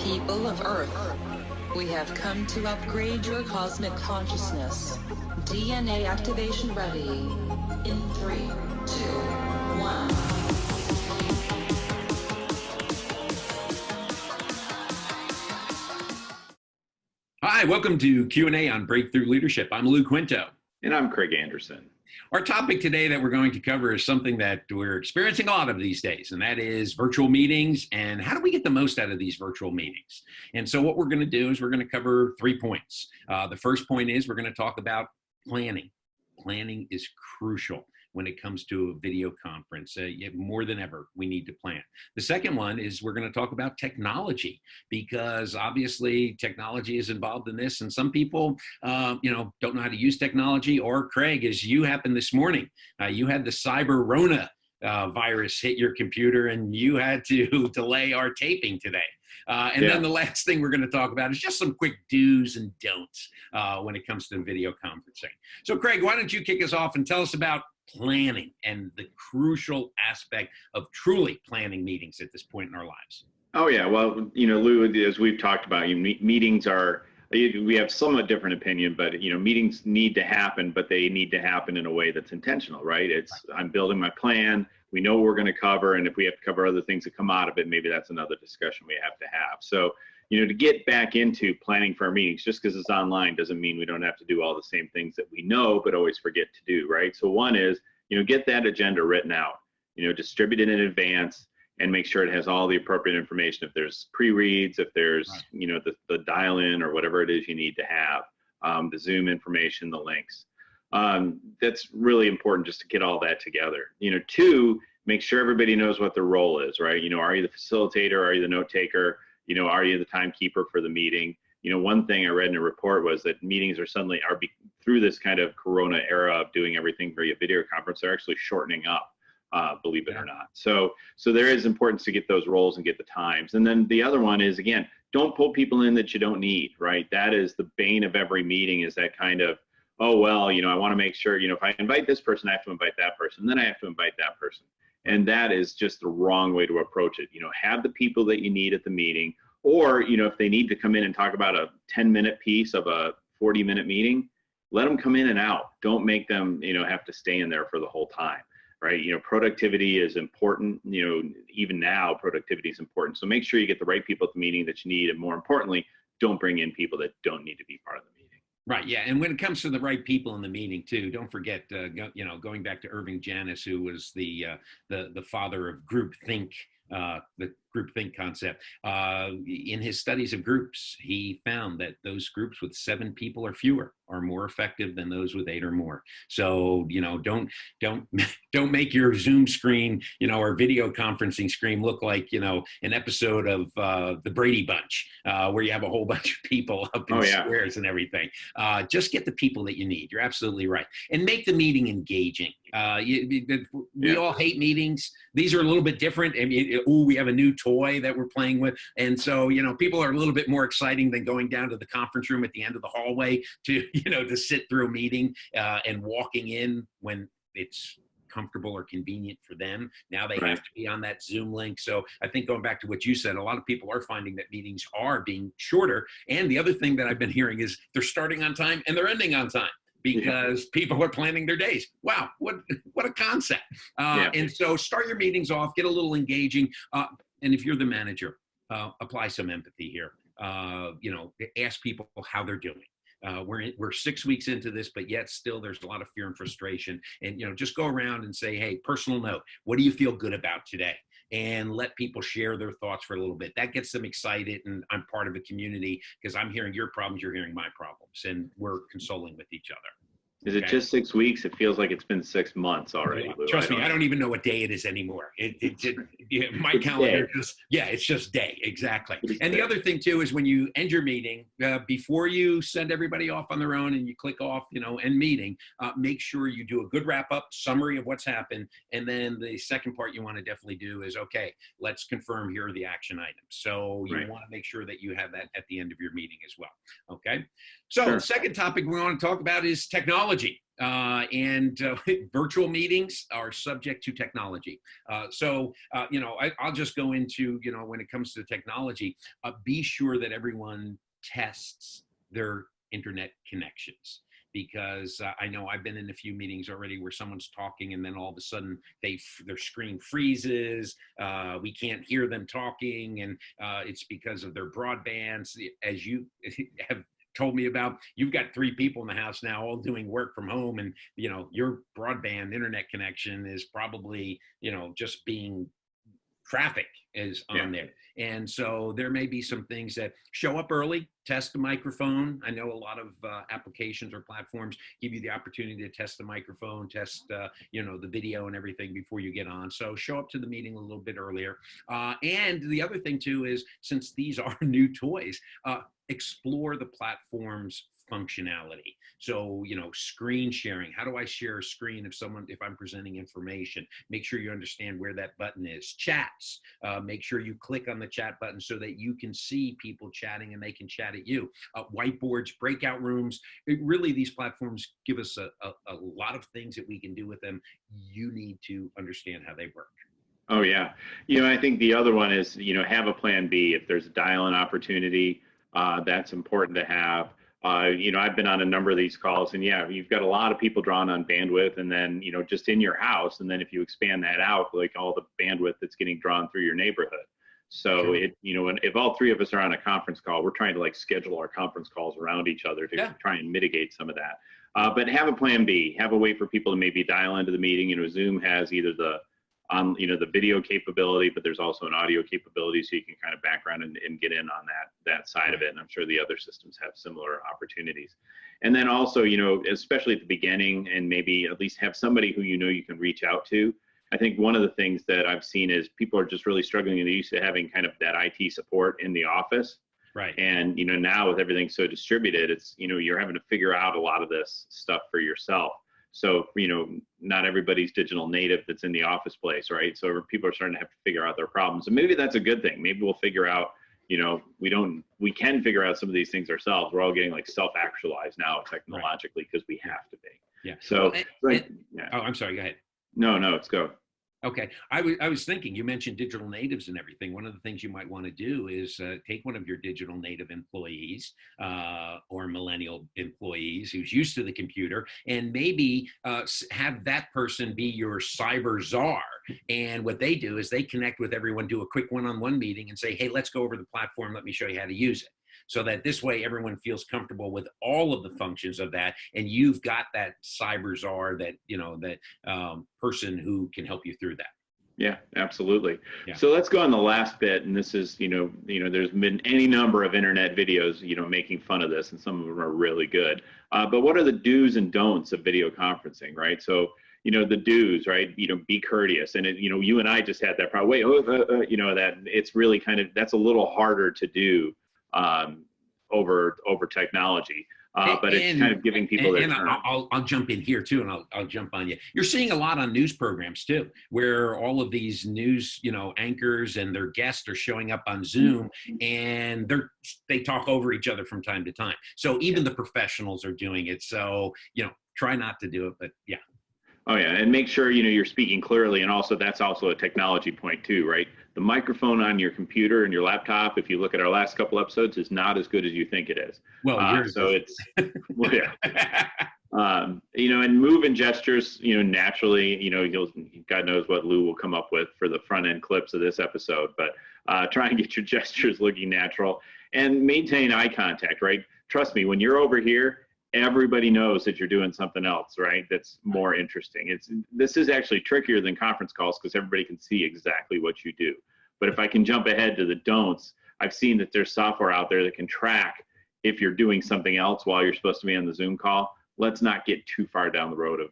People of Earth, we have come to upgrade your cosmic consciousness. DNA activation ready. In 3, 2, 1. Hi, welcome to Q&A on Breakthrough Leadership. I'm Lou Quinto. And I'm Craig Anderson. Our topic today that we're going to cover is something that we're experiencing a lot of these days, and that is virtual meetings and how do we get the most out of these virtual meetings. And so what we're going to do is we're going to cover 3 points. The first point is we're going to talk about planning. Planning is crucial when it comes to a video conference. More than ever, we need to plan. The second one is we're going to talk about technology, because obviously technology is involved in this, and some people, don't know how to use technology. Or Craig, as you happened this morning, you had the cyber Rona virus hit your computer, and you had to delay our taping today. Then the last thing we're going to talk about is just some quick do's and don'ts when it comes to video conferencing. So Craig, why don't you kick us off and tell us about planning and the crucial aspect of truly planning meetings at this point in our lives? Oh, yeah. Well, Lou, as we've talked about, meetings are, we have somewhat different opinion, but, meetings need to happen, but they need to happen in a way that's intentional, right? I'm building my plan. We know what we're going to cover. And if we have to cover other things that come out of it, maybe that's another discussion we have to have. So, to get back into planning for our meetings, just because it's online doesn't mean we don't have to do all the same things that we know, but always forget to do, right? So one is, get that agenda written out, distribute it in advance and make sure it has all the appropriate information. If there's pre-reads, if there's, the dial-in or whatever it is you need to have, the Zoom information, the links. That's really important just to get all that together. Two, make sure everybody knows what their role is, right? Are you the facilitator? Are you the note taker? Are you the timekeeper for the meeting? One thing I read in a report was that meetings are through this kind of Corona era of doing everything via video conference, they're actually shortening up, believe it or not. So there is importance to get those roles and get the times. And then the other one is, again, don't pull people in that you don't need, right? That is the bane of every meeting, is that kind of, oh, well, I want to make sure, if I invite this person, I have to invite that person, then I have to invite that person. And that is just the wrong way to approach it. Have the people that you need at the meeting, or, if they need to come in and talk about a 10-minute piece of a 40-minute meeting, let them come in and out. Don't make them, have to stay in there for the whole time, right? Productivity is important. Even now, productivity is important. So make sure you get the right people at the meeting that you need. And more importantly, don't bring in people that don't need to be part of the meeting. Right. Yeah. And when it comes to the right people in the meeting too, don't forget, going back to Irving Janis, who was the father of groupthink, the groupthink concept. In his studies of groups, he found that those groups with 7 people or fewer are more effective than those with 8 or more. So, don't make your Zoom screen, or video conferencing screen look like, an episode of the Brady Bunch, where you have a whole bunch of people up in squares and everything. Just get the people that you need. You're absolutely right. And make the meeting engaging. We all hate meetings. These are a little bit different. I mean, we have a new toy that we're playing with. And so, people are a little bit more exciting than going down to the conference room at the end of the hallway to, to sit through a meeting and walking in when it's comfortable or convenient for them. Now they have to be on that Zoom link. So I think going back to what you said, a lot of people are finding that meetings are being shorter. And the other thing that I've been hearing is they're starting on time and they're ending on time, because people are planning their days. Wow, what a concept. And so start your meetings off, get a little engaging. And if you're the manager, apply some empathy here. Ask people how they're doing. We're 6 weeks into this, but yet still there's a lot of fear and frustration. And, just go around and say, hey, personal note, what do you feel good about today? And let people share their thoughts for a little bit. That gets them excited, and I'm part of a community because I'm hearing your problems, you're hearing my problems, and we're consoling with each other. Is it just 6 weeks? It feels like it's been 6 months already. Lou. Trust me, I don't even know what day it is anymore. My calendar it's just day, exactly. And the other thing too is when you end your meeting, before you send everybody off on their own and you click off, end meeting, make sure you do a good wrap up summary of what's happened. And then the second part you want to definitely do is, okay, let's confirm here are the action items. So you want to make sure that you have that at the end of your meeting as well. Okay. So the second topic we want to talk about is technology. technology. And virtual meetings are subject to technology. I'll just go into, when it comes to technology, be sure that everyone tests their internet connections. Because I know I've been in a few meetings already where someone's talking and then all of a sudden their screen freezes. We can't hear them talking, and it's because of their broadbands. As you have told me about, you've got 3 people in the house now all doing work from home, and your broadband internet connection is probably just being traffic is on there. And so there may be some things that show up early, test the microphone. I know a lot of applications or platforms give you the opportunity to test the microphone, test the video and everything before you get on. So show up to the meeting a little bit earlier. And the other thing too is, since these are new toys, explore the platform's functionality. So, screen sharing. How do I share a screen if I'm presenting information? Make sure you understand where that button is. Chats. Make sure you click on the chat button so that you can see people chatting and they can chat at you. Whiteboards, breakout rooms. Really, these platforms give us a lot of things that we can do with them. You need to understand how they work. Oh, yeah. I think the other one is, have a plan B. If there's a dial-in opportunity, that's important to have. I've been on a number of these calls, and you've got a lot of people drawn on bandwidth, and then, just in your house. And then if you expand that out, like all the bandwidth that's getting drawn through your neighborhood. So if all 3 of us are on a conference call, we're trying to schedule our conference calls around each other to try and mitigate some of that. But have a plan B, have a way for people to maybe dial into the meeting. Zoom has either the video capability, but there's also an audio capability, so you can kind of background and get in on that side of it. And I'm sure the other systems have similar opportunities. And then also, especially at the beginning, and maybe at least have somebody who you can reach out to. I think one of the things that I've seen is people are just really struggling, and they're used to having kind of that IT support in the office. Right. And, now with everything so distributed, it's, you're having to figure out a lot of this stuff for yourself. So, not everybody's digital native that's in the office place, right? So people are starting to have to figure out their problems. And maybe that's a good thing. Maybe we'll figure out, we can figure out some of these things ourselves. We're all getting self-actualized now technologically because we have to be. Yeah. So, Oh, I'm sorry. Go ahead. No, it's go. Okay. I was thinking, you mentioned digital natives and everything. One of the things you might want to do is take one of your digital native employees or millennial employees who's used to the computer, and maybe have that person be your cyber czar. And what they do is they connect with everyone, do a quick one-on-one meeting and say, hey, let's go over the platform. Let me show you how to use it. So that this way everyone feels comfortable with all of the functions of that, and you've got that cyber czar, that person who can help you through that. Yeah, absolutely. Yeah. So let's go on the last bit, and this is, there's been any number of internet videos, making fun of this, and some of them are really good. But what are the do's and don'ts of video conferencing, right? So, the do's, right? Be courteous, and you and I just had that problem. That it's really that's a little harder to do over technology, but it's kind of giving people their turn. I'll jump in here too, and I'll jump on you. You're seeing a lot on news programs too, where all of these news, anchors and their guests are showing up on Zoom, and they talk over each other from time to time. So even the professionals are doing it. So try not to do it, but yeah. Oh yeah, and make sure you're speaking clearly, and also that's also a technology point too, right? The microphone on your computer and your laptop, if you look at our last couple episodes, is not as good as you think it is. Well, so it's and move and gestures, naturally, God knows what Lou will come up with for the front end clips of this episode, but try and get your gestures looking natural and maintain eye contact, right? Trust me, when you're over here, everybody knows that you're doing something else, right? That's more interesting. This is actually trickier than conference calls because everybody can see exactly what you do. But if I can jump ahead to the don'ts, I've seen that there's software out there that can track if you're doing something else while you're supposed to be on the Zoom call. Let's not get too far down the road of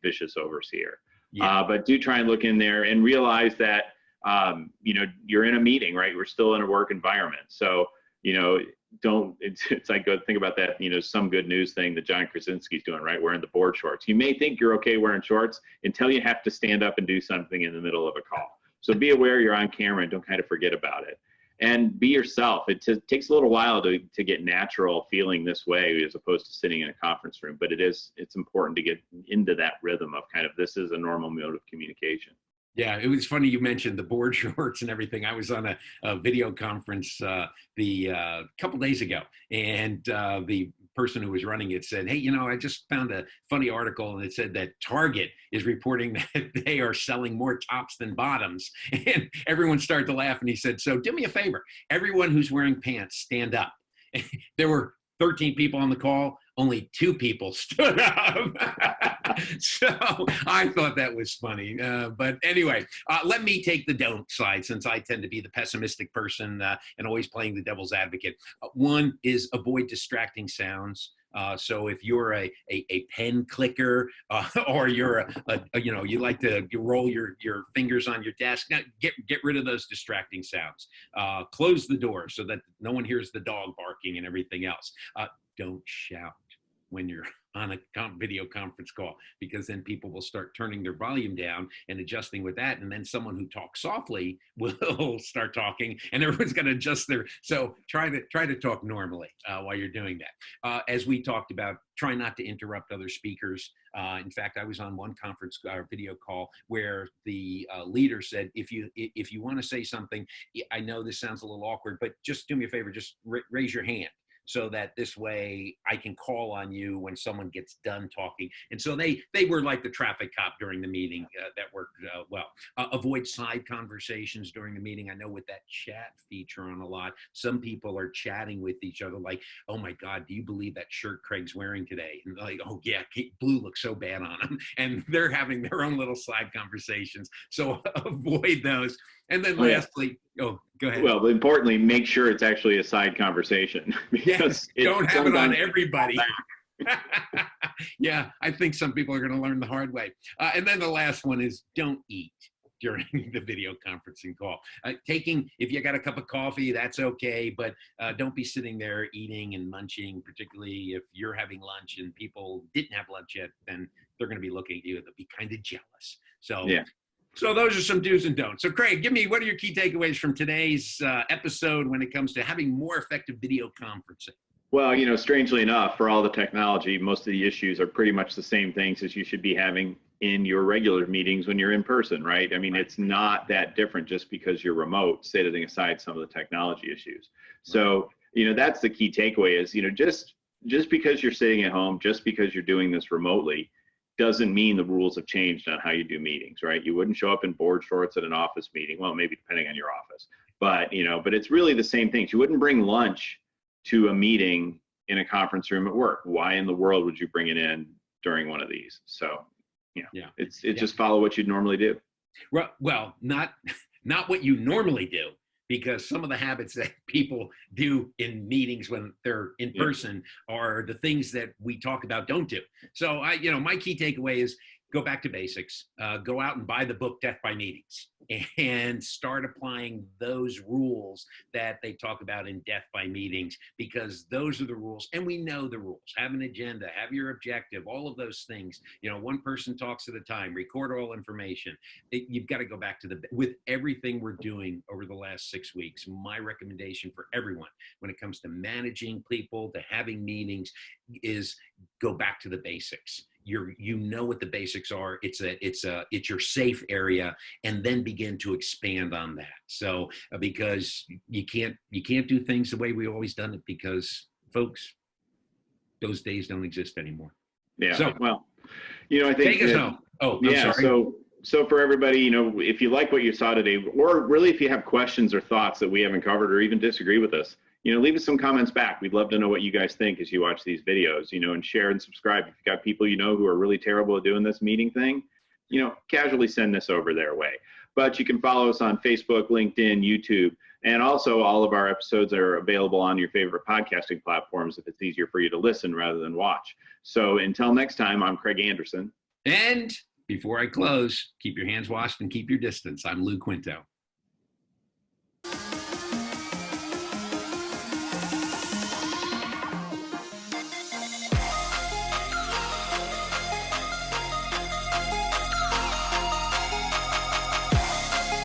vicious overseer. Yeah. But do try and look in there and realize that, you're in a meeting, right? We're still in a work environment. So, it's like, go think about that, some good news thing that John Krasinski's doing, right? Wearing the board shorts. You may think you're okay wearing shorts until you have to stand up and do something in the middle of a call. So be aware you're on camera and don't kind of forget about it. and be yourself. Takes a little while to get natural feeling this way as opposed to sitting in a conference room, but it's important to get into that rhythm of kind of, this is a normal mode of communication. Yeah, it was funny you mentioned the board shorts and everything. I was on a video conference the couple days ago, and the person who was running it said, "Hey, I just found a funny article, and it said that Target is reporting that they are selling more tops than bottoms." And everyone started to laugh, and he said, "So do me a favor, everyone who's wearing pants, stand up." There were 13 people on the call, only 2 people stood up. So I thought that was funny. But anyway, let me take the don't side, since I tend to be the pessimistic person and always playing the devil's advocate. One is avoid distracting sounds. So if you're a pen clicker or you're you like to roll your fingers on your desk, now get rid of those distracting sounds. Close the door so that no one hears the dog barking and everything else. Don't shout when you're on a video conference call, because then people will start turning their volume down and adjusting with that. And then someone who talks softly will start talking, and everyone's going to adjust so try to talk normally while you're doing that. As we talked about, try not to interrupt other speakers. In fact, I was on one conference video call where the leader said, if you want to say something, I know this sounds a little awkward, but just do me a favor, just raise your hand, so that this way I can call on you when someone gets done talking. And so they were like the traffic cop during the meeting. That worked well. Avoid side conversations during the meeting. I know with that chat feature on a lot, some people are chatting with each other like, "Oh my God, do you believe that shirt Craig's wearing today?" And like, "Oh yeah, blue looks so bad on him." And they're having their own little side conversations. So avoid those. And then lastly, go ahead. Well, importantly, make sure it's actually a side conversation. Yes, don't have it on everybody. Yeah, I think some people are going to learn the hard way. And then the last one is don't eat during the video conferencing call. If you got a cup of coffee, that's okay, but don't be sitting there eating and munching, particularly if you're having lunch and people didn't have lunch yet, then they're going to be looking at you. They'll be kind of jealous. So yeah. So those are some do's and don'ts. So Craig, what are your key takeaways from today's episode when it comes to having more effective video conferencing? Well, strangely enough, for all the technology, most of the issues are pretty much the same things as you should be having in your regular meetings when you're in person, right? I mean, It's not that different just because you're remote, setting aside some of the technology issues. So, that's the key takeaway is, just because you're sitting at home, just because you're doing this remotely, doesn't mean the rules have changed on how you do meetings, right? You wouldn't show up in board shorts at an office meeting. Well, maybe depending on your office, but it's really the same things. You wouldn't bring lunch to a meeting in a conference room at work. Why in the world would you bring it in during one of these? So, just follow what you'd normally do. Well, not what you normally do, because some of the habits that people do in meetings when they're in person are the things that we talk about don't do. So my key takeaway is go back to basics. Go out and buy the book Death by Meetings and start applying those rules that they talk about in Death by Meetings, because those are the rules. And we know the rules. Have an agenda, have your objective, all of those things. One person talks at a time, record all information. You've got to go back to with everything we're doing over the last 6 weeks. My recommendation for everyone when it comes to managing people, to having meetings, is go back to the basics. What the basics are. It's your safe area, and then begin to expand on that. So because you can't do things the way we always done it, because folks, those days don't exist anymore. Yeah. So, well, I think take us home. Oh, I'm sorry. So for everybody, if you like what you saw today, or really if you have questions or thoughts that we haven't covered, or even disagree with us, leave us some comments back. We'd love to know what you guys think as you watch these videos, and share and subscribe. If you've got people who are really terrible at doing this meeting thing, casually send this over their way. But you can follow us on Facebook, LinkedIn, YouTube, and also all of our episodes are available on your favorite podcasting platforms if it's easier for you to listen rather than watch. So until next time, I'm Craig Anderson. And before I close, keep your hands washed and keep your distance. I'm Lou Quinto.